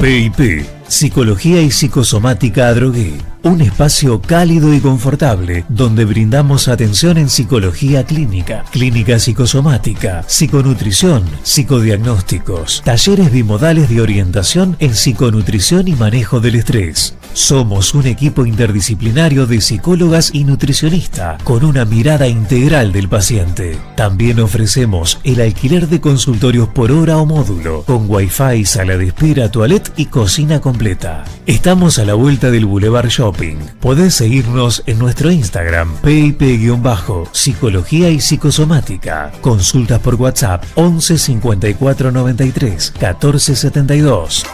PIP, Psicología y Psicosomática Adrogué, un espacio cálido y confortable donde brindamos atención en psicología clínica, clínica psicosomática, psiconutrición, psicodiagnósticos, talleres bimodales de orientación en psiconutrición y manejo del estrés. Somos un equipo interdisciplinario de psicólogas y nutricionistas con una mirada integral del paciente. También ofrecemos el alquiler de consultorios por hora o módulo, con wifi, sala de espera, toilette y cocina completa. Estamos a la vuelta del Boulevard Shopping. Podés seguirnos en nuestro Instagram, PIP-Psicología y Psicosomática. Consultas por WhatsApp 11 54 93 14 72.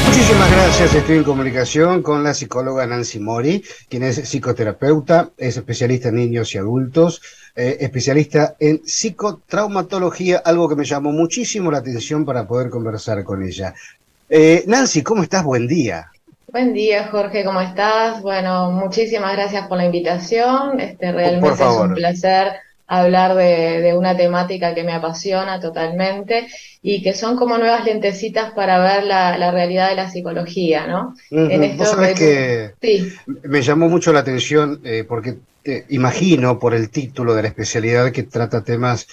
Muchísimas gracias. Estoy en comunicación con la psicóloga Nancy Mori, quien es psicoterapeuta, es especialista en niños y adultos, especialista en psicotraumatología, algo que me llamó muchísimo la atención para poder conversar con ella. Nancy, ¿cómo estás? Buen día. Buen día, Jorge, ¿cómo estás? Bueno, muchísimas gracias por la invitación. Realmente Por favor. es un placer hablar de una temática que me apasiona totalmente y que son como nuevas lentecitas para ver la realidad de la psicología, ¿no? En esto Vos sabés que sí. me llamó mucho la atención porque imagino por el título de la especialidad que trata temas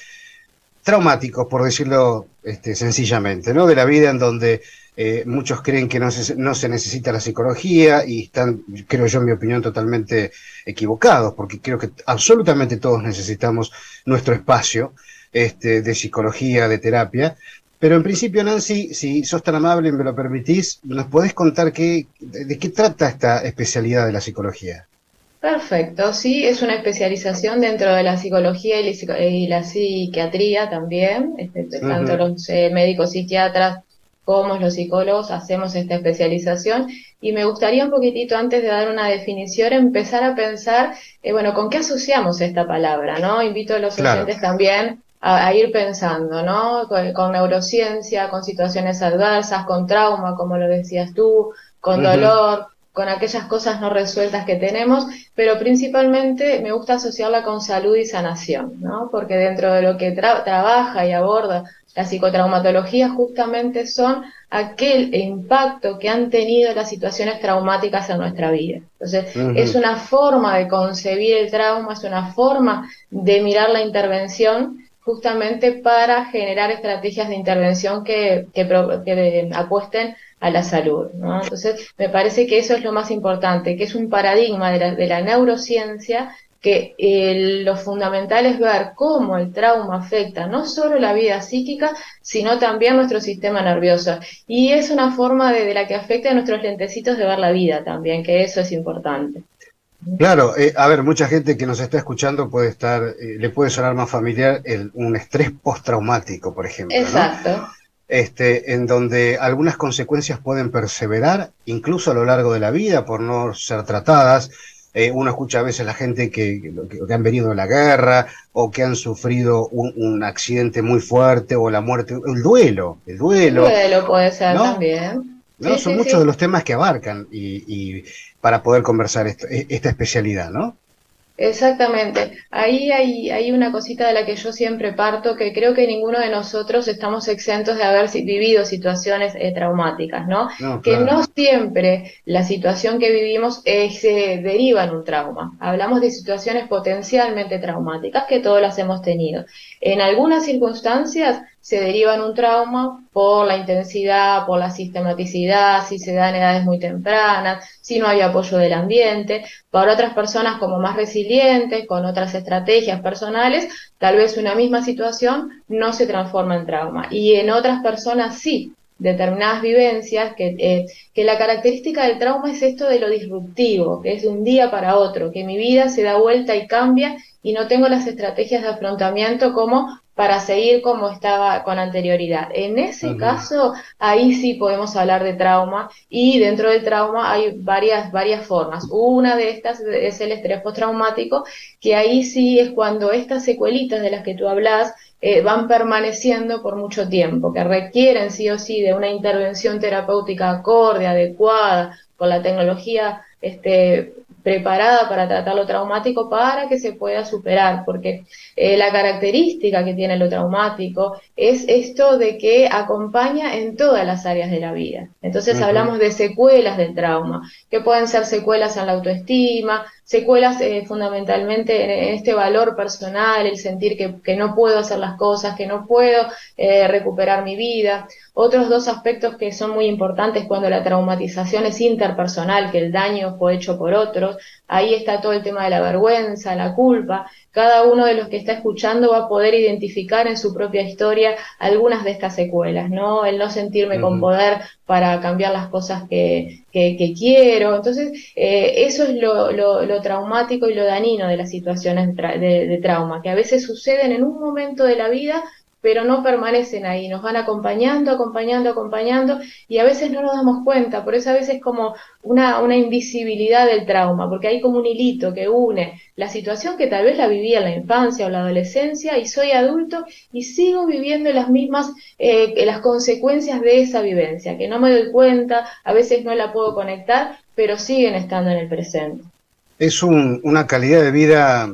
traumáticos, por decirlo sencillamente, ¿no? De la vida en donde muchos creen que no se necesita la psicología y están, creo yo, en mi opinión, totalmente equivocados, porque creo que absolutamente todos necesitamos nuestro espacio de psicología, de terapia. Pero en principio, Nancy, si sos tan amable y me lo permitís, ¿nos podés contar de qué trata esta especialidad de la psicología? Perfecto, sí, es una especialización dentro de la psicología y la psiquiatría también. Tanto Ujú. los médicos psiquiatras como los psicólogos hacemos esta especialización y me gustaría un poquitito antes de dar una definición empezar a pensar, bueno, ¿con qué asociamos esta palabra, no? Invito a los Claro. oyentes también a ir pensando, ¿no? Con neurociencia, con situaciones adversas, con trauma, como lo decías tú, con Ujú. dolor, con aquellas cosas no resueltas que tenemos, pero principalmente me gusta asociarla con salud y sanación, ¿no? Porque dentro de lo que trabaja y aborda la psicotraumatología justamente son aquel impacto que han tenido las situaciones traumáticas en nuestra vida. Entonces, es Ujú. una forma de concebir el trauma, es una forma de mirar la intervención justamente para generar estrategias de intervención que apuesten a la salud, ¿no? Entonces, me parece que eso es lo más importante, que es un paradigma de la neurociencia, que lo fundamental es ver cómo el trauma afecta no solo la vida psíquica, sino también nuestro sistema nervioso. Y es una forma de la que afecta a nuestros lentecitos de ver la vida también, que eso es importante. Claro, a ver, mucha gente que nos está escuchando puede le puede sonar más familiar un estrés postraumático, por ejemplo, ¿no? Exacto. En donde algunas consecuencias pueden perseverar incluso a lo largo de la vida por no ser tratadas. Uno escucha a veces a la gente que han venido de la guerra o que han sufrido un accidente muy fuerte o la muerte, el El duelo, duelo puede ser ¿no? también. ¿No? Sí, Son sí, muchos de sí. los temas que abarcan y para poder conversar esta especialidad, ¿no? Exactamente. Ahí hay una cosita de la que yo siempre parto, que creo que ninguno de nosotros estamos exentos de haber vivido situaciones traumáticas, ¿no? No, Que no claro. siempre la situación que vivimos se deriva en un trauma. Hablamos de situaciones potencialmente traumáticas que todas las hemos tenido. En algunas circunstancias se deriva en un trauma por la intensidad, por la sistematicidad, si se da en edades muy tempranas, si no hay apoyo del ambiente. Para otras personas como más resilientes, con otras estrategias personales, tal vez una misma situación no se transforma en trauma. Y en otras personas sí, determinadas vivencias, que la característica del trauma es esto de lo disruptivo, que es de un día para otro, que mi vida se da vuelta y cambia y no tengo las estrategias de afrontamiento como para seguir como estaba con anterioridad. En ese Ujú. caso, ahí sí podemos hablar de trauma y dentro del trauma hay varias formas. Una de estas es el estrés postraumático, que ahí sí es cuando estas secuelitas de las que tú hablas van permaneciendo por mucho tiempo, que requieren sí o sí de una intervención terapéutica acorde, adecuada, con la tecnología preparada para tratar lo traumático para que se pueda superar, porque la característica que tiene lo traumático es esto de que acompaña en todas las áreas de la vida. Entonces hablamos de secuelas del trauma, que pueden ser secuelas en la autoestima, secuelas fundamentalmente en este valor personal, el sentir que no puedo hacer las cosas, que no puedo recuperar mi vida. Otros dos aspectos que son muy importantes cuando la traumatización es interpersonal, que el daño fue hecho por otros, ahí está todo el tema de la vergüenza, la culpa. Cada uno de los que está escuchando va a poder identificar en su propia historia algunas de estas secuelas, ¿no? El no sentirme con poder para cambiar las cosas que quiero. Entonces, eso es lo traumático y lo dañino de las situaciones de trauma, que a veces suceden en un momento de la vida, pero no permanecen ahí, nos van acompañando, y a veces no nos damos cuenta, por eso a veces como una invisibilidad del trauma, porque hay como un hilito que une la situación que tal vez la viví en la infancia o la adolescencia, y soy adulto y sigo viviendo las mismas, las consecuencias de esa vivencia, que no me doy cuenta, a veces no la puedo conectar, pero siguen estando en el presente. Es una calidad de vida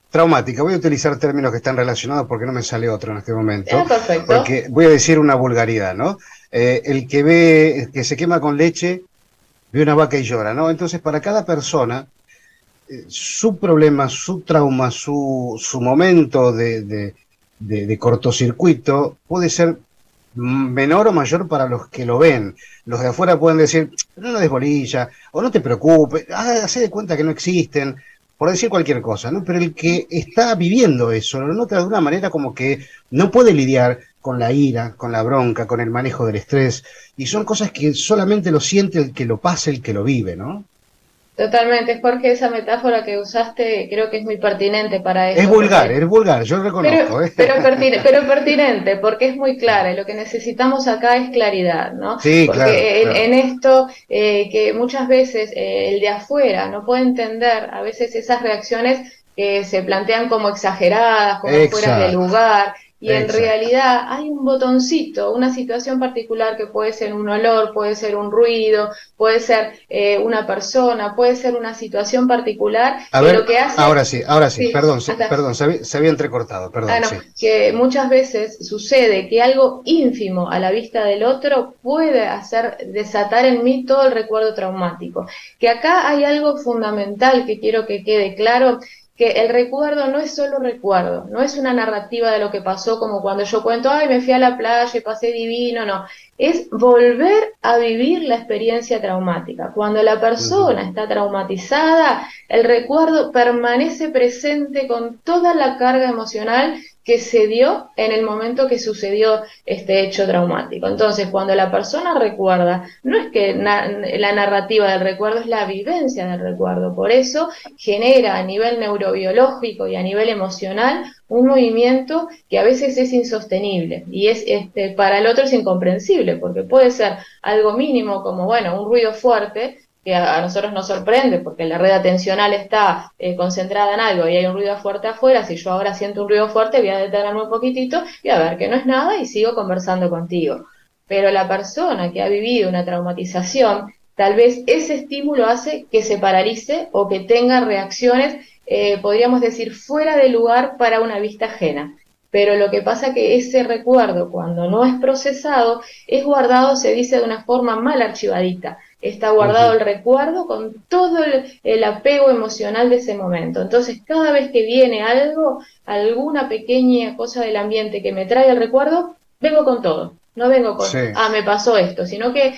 traumática. Voy a utilizar términos que están relacionados porque no me sale otro en este momento. Perfecto. Porque voy a decir una vulgaridad, ¿no? El que se quema con leche, ve una vaca y llora, ¿no? Entonces, para cada persona, su problema, su trauma, su momento de cortocircuito puede ser menor o mayor para los que lo ven. Los de afuera pueden decir, no lo des bolilla, o no te preocupes, haz de cuenta que no existen, por decir cualquier cosa, ¿no? Pero el que está viviendo eso lo nota de una manera como que no puede lidiar con la ira, con la bronca, con el manejo del estrés, y son cosas que solamente lo siente el que lo pasa, el que lo vive, ¿no? Totalmente, Jorge, esa metáfora que usaste creo que es muy pertinente para eso. Es vulgar, yo reconozco. Pero pertinente, porque es muy clara, y lo que necesitamos acá es claridad, ¿no? Sí, porque claro. En esto, que muchas veces el de afuera no puede entender a veces esas reacciones que se plantean como exageradas, como fuera de lugar, y en realidad hay un botoncito, una situación particular que puede ser un olor, puede ser un ruido, puede ser una persona, puede ser una situación particular, A que ver, lo que hace... ahora sí, perdón, hasta, se había entrecortado, perdón, sí. que muchas veces sucede que algo ínfimo a la vista del otro puede hacer desatar en mí todo el recuerdo traumático. Que acá hay algo fundamental que quiero que quede claro, que el recuerdo no es solo recuerdo, no es una narrativa de lo que pasó como cuando yo cuento, ay, me fui a la playa y pasé divino, no. Es volver a vivir la experiencia traumática. Cuando la persona está traumatizada, el recuerdo permanece presente con toda la carga emocional que se dio en el momento que sucedió este hecho traumático. Entonces, cuando la persona recuerda, no es que la narrativa del recuerdo, es la vivencia del recuerdo. Por eso genera a nivel neurobiológico y a nivel emocional un movimiento que a veces es insostenible y es para el otro es incomprensible, porque puede ser algo mínimo como, bueno, un ruido fuerte, que a nosotros nos sorprende porque la red atencional está concentrada en algo y hay un ruido fuerte afuera. Si yo ahora siento un ruido fuerte, voy a detenerme un poquitito y a ver que no es nada y sigo conversando contigo. Pero la persona que ha vivido una traumatización, tal vez ese estímulo hace que se paralice o que tenga reacciones, podríamos decir, fuera de lugar para una vista ajena. Pero lo que pasa que ese recuerdo, cuando no es procesado, es guardado, se dice de una forma mal archivadita. Está guardado el recuerdo con todo el apego emocional de ese momento. Entonces, cada vez que viene algo, alguna pequeña cosa del ambiente que me trae el recuerdo, vengo con todo. No vengo con, me pasó esto, sino que,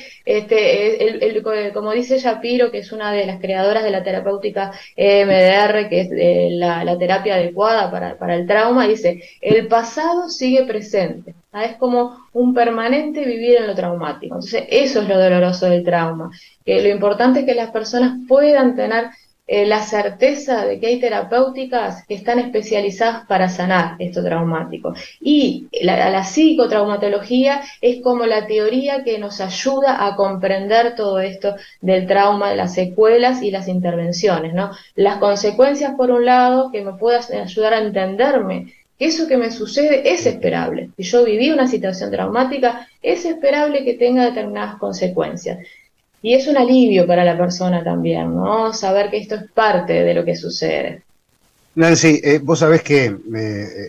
como dice Shapiro, que es una de las creadoras de la terapéutica EMDR, que es la terapia adecuada para el trauma, dice, el pasado sigue presente. Es como un permanente vivir en lo traumático. Entonces, eso es lo doloroso del trauma, que lo importante es que las personas puedan tener la certeza de que hay terapéuticas que están especializadas para sanar esto traumático. Y la psicotraumatología es como la teoría que nos ayuda a comprender todo esto del trauma, de las secuelas y las intervenciones, ¿no? Las consecuencias, por un lado, que me puedan ayudar a entenderme que eso que me sucede es esperable. Si yo viví una situación traumática, es esperable que tenga determinadas consecuencias. Y es un alivio para la persona también, ¿no? Saber que esto es parte de lo que sucede. Nancy, vos sabés que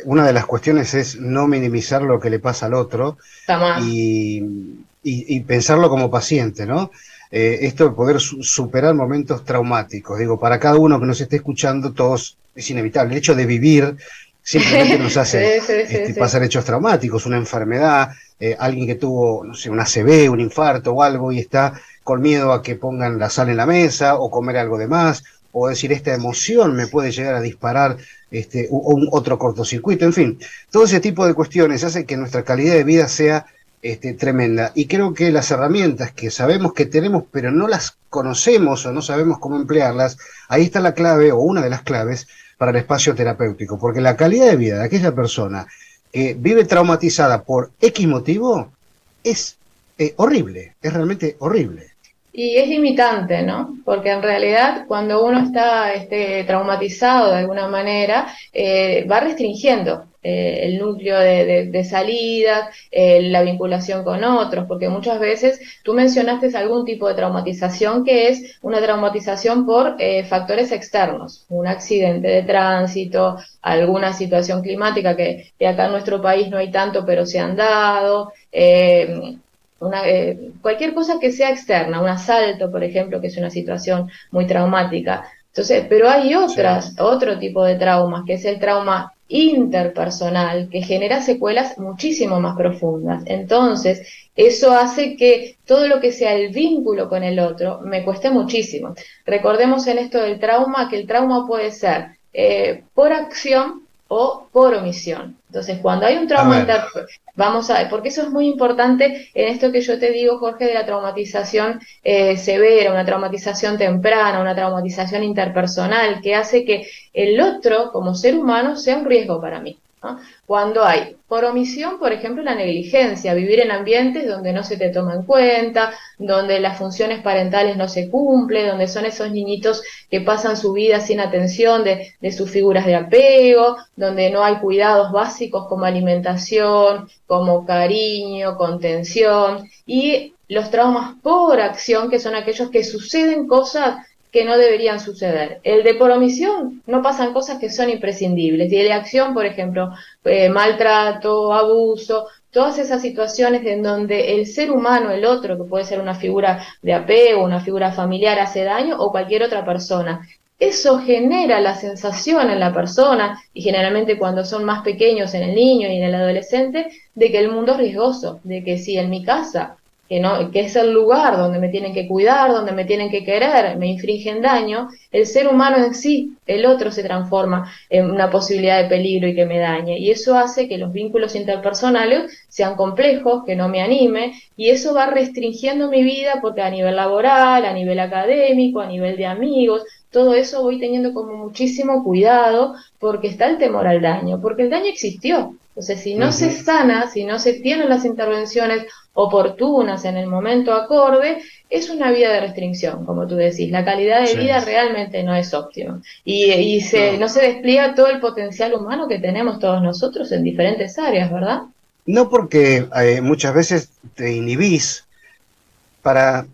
una de las cuestiones es no minimizar lo que le pasa al otro Jamás. y, y pensarlo como paciente, ¿no? Esto de poder superar momentos traumáticos. Digo, para cada uno que nos esté escuchando, todos es inevitable. El hecho de vivir simplemente nos hace Sí, sí, sí, sí. pasar hechos traumáticos, una enfermedad, alguien que tuvo, no sé, un ACV, un infarto o algo y está con miedo a que pongan la sal en la mesa o comer algo de más o decir esta emoción me puede llegar a disparar otro cortocircuito, en fin, todo ese tipo de cuestiones hace que nuestra calidad de vida sea tremenda. Y creo que las herramientas que sabemos que tenemos, pero no las conocemos o no sabemos cómo emplearlas, ahí está la clave o una de las claves para el espacio terapéutico, porque la calidad de vida de aquella persona que vive traumatizada por X motivo es horrible, es realmente horrible. Y es limitante, ¿no? Porque en realidad cuando uno está traumatizado de alguna manera, va restringiendo el núcleo de salidas, la vinculación con otros, porque muchas veces tú mencionaste algún tipo de traumatización que es una traumatización por factores externos, un accidente de tránsito, alguna situación climática que acá en nuestro país no hay tanto, pero se han dado. Cualquier cosa que sea externa, un asalto, por ejemplo, que es una situación muy traumática. Entonces, pero hay Sí, otro tipo de traumas, que es el trauma interpersonal, que genera secuelas muchísimo más profundas. Entonces, eso hace que todo lo que sea el vínculo con el otro me cueste muchísimo. Recordemos en esto del trauma, que el trauma puede ser por acción o por omisión. Entonces, cuando hay un a trauma ver, vamos a, porque eso es muy importante en esto que yo te digo, Jorge, de la traumatización severa, una traumatización temprana, una traumatización interpersonal, que hace que el otro, como ser humano, sea un riesgo para mí, ¿no? Cuando hay, por omisión, por ejemplo, la negligencia, vivir en ambientes donde no se te toma en cuenta, donde las funciones parentales no se cumplen, donde son esos niñitos que pasan su vida sin atención de sus figuras de apego, donde no hay cuidados básicos como alimentación, como cariño, contención, y los traumas por acción, que son aquellos que suceden cosas que no deberían suceder. El de por omisión no pasan cosas que son imprescindibles. Y el de acción, por ejemplo, maltrato, abuso, todas esas situaciones en donde el ser humano, el otro, que puede ser una figura de apego, una figura familiar, hace daño, o cualquier otra persona. Eso genera la sensación en la persona, y generalmente cuando son más pequeños en el niño y en el adolescente, de que el mundo es riesgoso, de que si en mi casa, que, no, que es el lugar donde me tienen que cuidar, donde me tienen que querer, me infringen daño, el ser humano en sí, el otro, se transforma en una posibilidad de peligro y que me dañe. Y eso hace que los vínculos interpersonales sean complejos, que no me anime, y eso va restringiendo mi vida porque a nivel laboral, a nivel académico, a nivel de amigos, todo eso voy teniendo como muchísimo cuidado porque está el temor al daño, porque el daño existió. Entonces, si no se ujú, sana, si no se tienen las intervenciones oportunas en el momento acorde, es una vida de restricción, como tú decís. La calidad de sí, vida realmente no es óptima. no. No se despliega todo el potencial humano que tenemos todos nosotros en diferentes áreas, ¿verdad? No porque muchas veces te inhibís para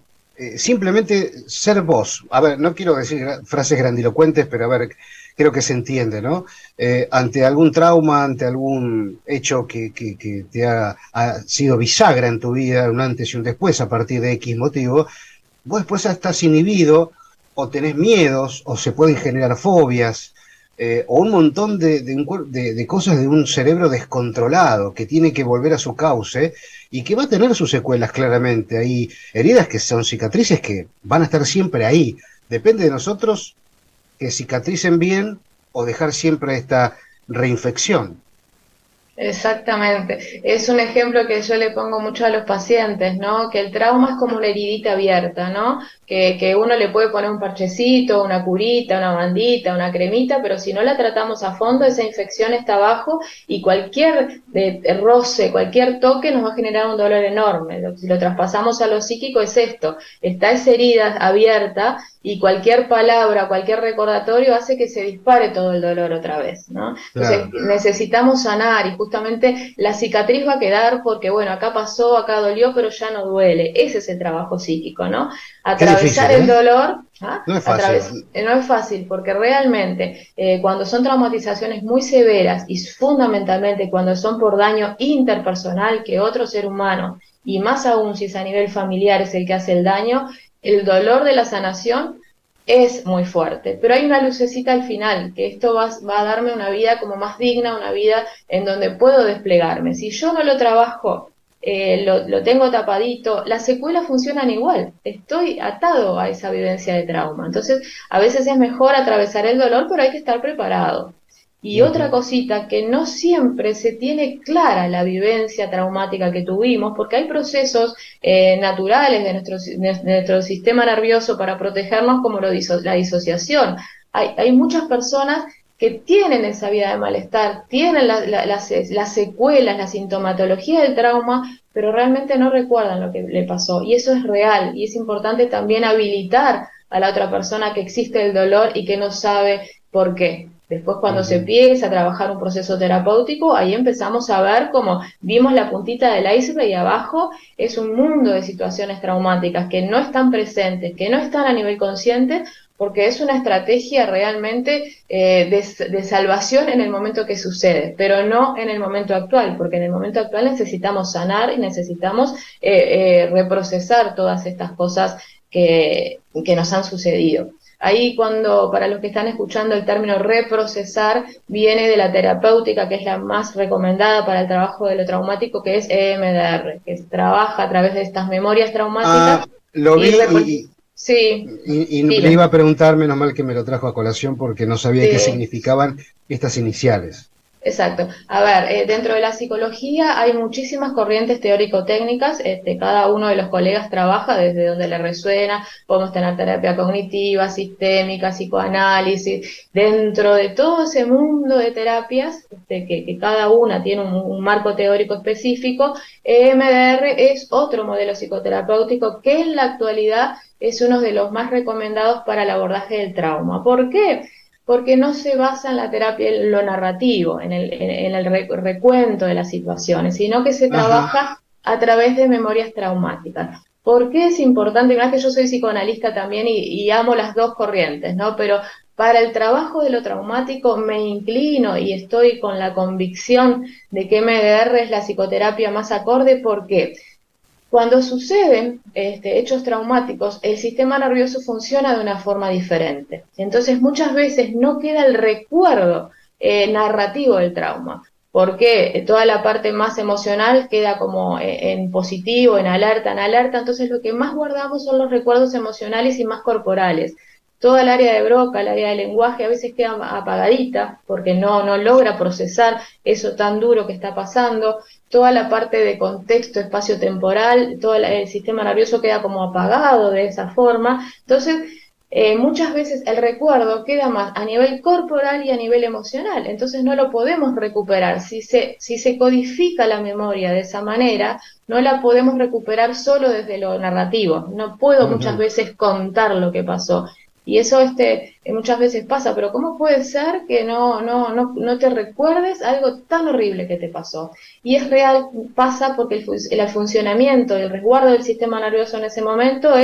simplemente ser vos. A ver, no quiero decir frases grandilocuentes, pero a ver, creo que se entiende, ¿no? Ante algún trauma, ante algún hecho que te ha sido bisagra en tu vida, un antes y un después a partir de X motivo, vos después estás inhibido o tenés miedos o se pueden generar fobias o un montón de cosas de un cerebro descontrolado que tiene que volver a su cauce y que va a tener sus secuelas claramente. Hay heridas que son cicatrices que van a estar siempre ahí. Depende de nosotros que cicatricen bien o dejar siempre esta reinfección. Exactamente. Es un ejemplo que yo le pongo mucho a los pacientes, ¿no? Que el trauma es como una heridita abierta, ¿no? Que uno le puede poner un parchecito, una curita, una bandita, una cremita, pero si no la tratamos a fondo, esa infección está abajo y cualquier roce, cualquier toque nos va a generar un dolor enorme. Si lo traspasamos a lo psíquico es esto, está esa herida abierta y cualquier palabra, cualquier recordatorio hace que se dispare todo el dolor otra vez, ¿no? Entonces Claro. necesitamos sanar y justamente la cicatriz va a quedar porque, bueno, acá pasó, acá dolió, pero ya no duele. Ese es el trabajo psíquico, ¿no? Qué Atravesar difícil, el ¿eh? dolor, ¿ah? No es fácil. No es fácil, porque realmente cuando son traumatizaciones muy severas y fundamentalmente cuando son por daño interpersonal que otro ser humano, y más aún si es a nivel familiar es el que hace el daño, el dolor de la sanación es muy fuerte, pero hay una lucecita al final, que esto va a darme una vida como más digna, una vida en donde puedo desplegarme. Si yo no lo trabajo, lo tengo tapadito, las secuelas funcionan igual, estoy atado a esa vivencia de trauma. Entonces, a veces es mejor atravesar el dolor, pero hay que estar preparado. Y otra Ujú. cosita, que no siempre se tiene clara la vivencia traumática que tuvimos, porque hay procesos naturales de nuestro sistema nervioso para protegernos, como la disociación. Hay muchas personas que tienen esa vida de malestar, tienen las secuelas, la sintomatología del trauma, pero realmente no recuerdan lo que le pasó. Y eso es real, y es importante también habilitar a la otra persona que existe el dolor y que no sabe por qué. Después, cuando se Ujú. empieza a trabajar un proceso terapéutico, ahí empezamos a ver cómo vimos la puntita del iceberg y abajo es un mundo de situaciones traumáticas que no están presentes, que no están a nivel consciente, porque es una estrategia realmente de salvación en el momento que sucede, pero no en el momento actual, porque en el momento actual necesitamos sanar y necesitamos reprocesar todas estas cosas que nos han sucedido. Ahí cuando, para los que están escuchando, el término reprocesar viene de la terapéutica, que es la más recomendada para el trabajo de lo traumático, que es EMDR, que trabaja a través de estas memorias traumáticas Lo vi y sí, y le iba dime. a preguntar, menos mal que me lo trajo a colación porque no sabía qué Sí. significaban estas iniciales. Exacto. A ver, dentro de la psicología hay muchísimas corrientes teórico-técnicas, cada uno de los colegas trabaja desde donde le resuena, podemos tener terapia cognitiva, sistémica, psicoanálisis, dentro de todo ese mundo de terapias, que cada una tiene un marco teórico específico, EMDR es otro modelo psicoterapéutico que en la actualidad es uno de los más recomendados para el abordaje del trauma. ¿Por qué? Porque no se basa en la terapia en lo narrativo, en el recuento de las situaciones, sino que se Ajá. trabaja a través de memorias traumáticas. ¿Por qué es importante? Mirá que yo soy psicoanalista también y amo las dos corrientes, ¿no? Pero para el trabajo de lo traumático me inclino y estoy con la convicción de que MDR es la psicoterapia más acorde. ¿Por qué? Cuando suceden hechos traumáticos, el sistema nervioso funciona de una forma diferente. Entonces, muchas veces no queda el recuerdo narrativo del trauma, porque toda la parte más emocional queda como en positivo, en alerta, en alerta. Entonces, lo que más guardamos son los recuerdos emocionales y más corporales. Toda el área de Broca, el área del lenguaje, a veces queda apagadita porque no logra procesar eso tan duro que está pasando. Toda la parte de contexto espacio-temporal, todo el sistema nervioso queda como apagado de esa forma. Entonces, muchas veces el recuerdo queda más a nivel corporal y a nivel emocional, entonces no lo podemos recuperar. Si se codifica la memoria de esa manera, no la podemos recuperar solo desde lo narrativo. No puedo muchas Ujú. veces contar lo que pasó. Y eso muchas veces pasa, pero ¿cómo puede ser que no te recuerdes algo tan horrible que te pasó? Y es real, pasa porque el funcionamiento, el resguardo del sistema nervioso en ese momento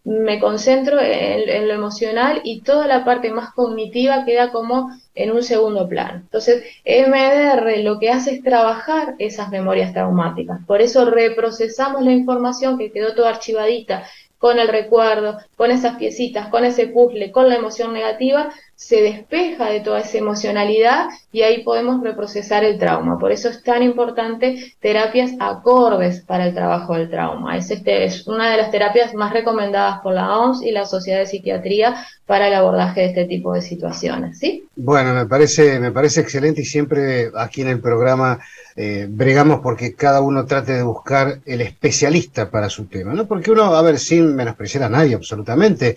me concentro en lo emocional y toda la parte más cognitiva queda como en un segundo plano. Entonces, MDR lo que hace es trabajar esas memorias traumáticas. Por eso reprocesamos la información que quedó toda archivadita con el recuerdo, con esas piecitas, con ese puzzle, con la emoción negativa, se despeja de toda esa emocionalidad y ahí podemos reprocesar el trauma. Por eso es tan importante terapias acordes para el trabajo del trauma. Es una de las terapias más recomendadas por la OMS y la Sociedad de Psiquiatría para el abordaje de este tipo de situaciones, ¿sí? Bueno, me parece excelente y siempre aquí en el programa bregamos porque cada uno trate de buscar el especialista para su tema, ¿no? Porque uno, a ver, sin menospreciar a nadie absolutamente,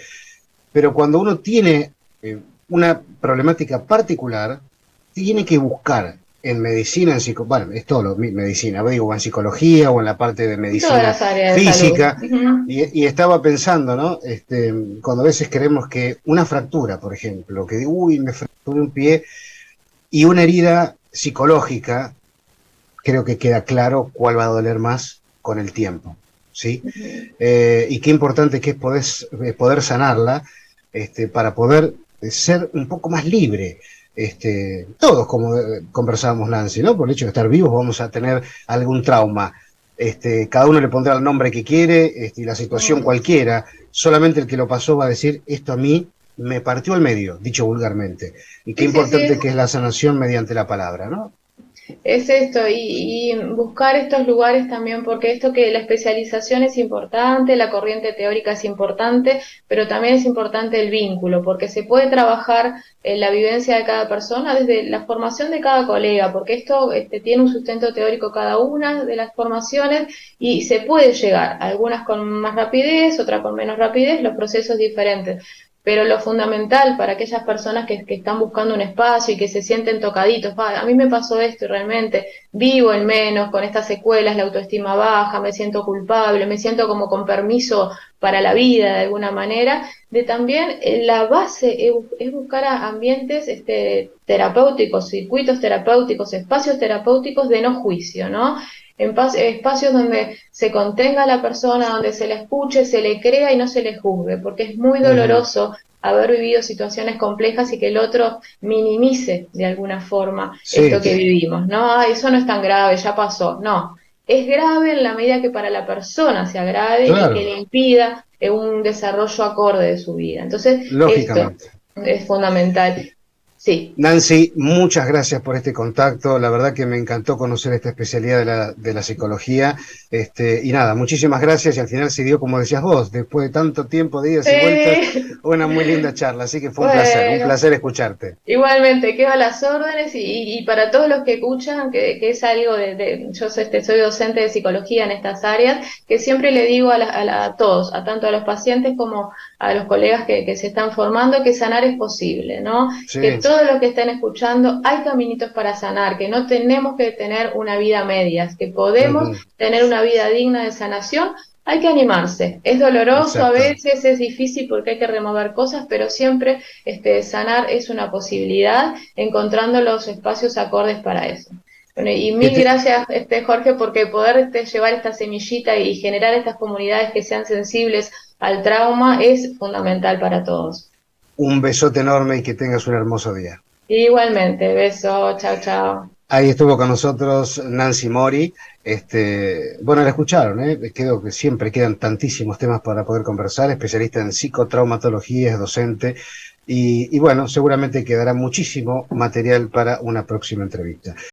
pero cuando uno tiene una problemática particular, tiene que buscar en medicina, bueno, es todo medicina, digo, o en psicología o en la parte de En todas medicina las áreas de salud. física, Uh-huh. y estaba pensando, ¿no? Cuando a veces queremos que una fractura, por ejemplo, que uy, me fracturé un pie, y una herida psicológica, creo que queda claro cuál va a doler más con el tiempo, ¿sí? Y qué importante que es poder sanarla, para poder ser un poco más libre. Todos, como conversábamos, Nancy, ¿no? Por el hecho de estar vivos vamos a tener algún trauma. Cada uno le pondrá el nombre que quiere, y la situación cualquiera. Solamente el que lo pasó va a decir, esto a mí me partió al medio, dicho vulgarmente. Y qué importante que es la sanación mediante la palabra, ¿no? Es esto, y buscar estos lugares también, porque esto que la especialización es importante, la corriente teórica es importante, pero también es importante el vínculo, porque se puede trabajar en la vivencia de cada persona desde la formación de cada colega, porque esto tiene un sustento teórico cada una de las formaciones y se puede llegar, algunas con más rapidez, otras con menos rapidez, los procesos diferentes. Pero lo fundamental para aquellas personas que están buscando un espacio y que se sienten tocaditos, a mí me pasó esto y realmente vivo en menos, con estas secuelas, la autoestima baja, me siento culpable, me siento como con permiso para la vida de alguna manera, de también la base es buscar ambientes terapéuticos, circuitos terapéuticos, espacios terapéuticos de no juicio, ¿no? En espacios donde se contenga a la persona, donde se le escuche, se le crea y no se le juzgue, porque es muy doloroso haber vivido situaciones complejas y que el otro minimice de alguna forma esto que vivimos, ¿no? Ah, eso no es tan grave, ya pasó. No, es grave en la medida que para la persona se agrave y que le impida un desarrollo acorde de su vida. Entonces, esto es fundamental. Sí. Nancy, muchas gracias por este contacto. La verdad que me encantó conocer esta especialidad de la psicología. Y nada, muchísimas gracias. Y al final se dio, como decías vos, después de tanto tiempo de idas y vueltas, una muy linda charla. Así que fue un placer escucharte. Igualmente, quedo a las órdenes y para todos los que escuchan, que es algo yo soy docente de psicología en estas áreas, que siempre le digo a todos, tanto a los pacientes como a los colegas que se están formando, que sanar es posible, ¿no? Sí. Que todos los que estén escuchando, hay caminitos para sanar, que no tenemos que tener una vida a medias, que podemos tener una vida digna de sanación. Hay que animarse, es doloroso. Exacto. A veces, es difícil porque hay que remover cosas, pero siempre sanar es una posibilidad, encontrando los espacios acordes para eso. Bueno, y mil gracias, Jorge, porque poder llevar esta semillita y generar estas comunidades que sean sensibles al trauma es fundamental para todos. Un besote enorme y que tengas un hermoso día. Igualmente, beso, chao, chao. Ahí estuvo con nosotros Nancy Mori. Bueno, la escucharon, Creo que siempre quedan tantísimos temas para poder conversar. Especialista en psicotraumatología, es docente. Y bueno, seguramente quedará muchísimo material para una próxima entrevista.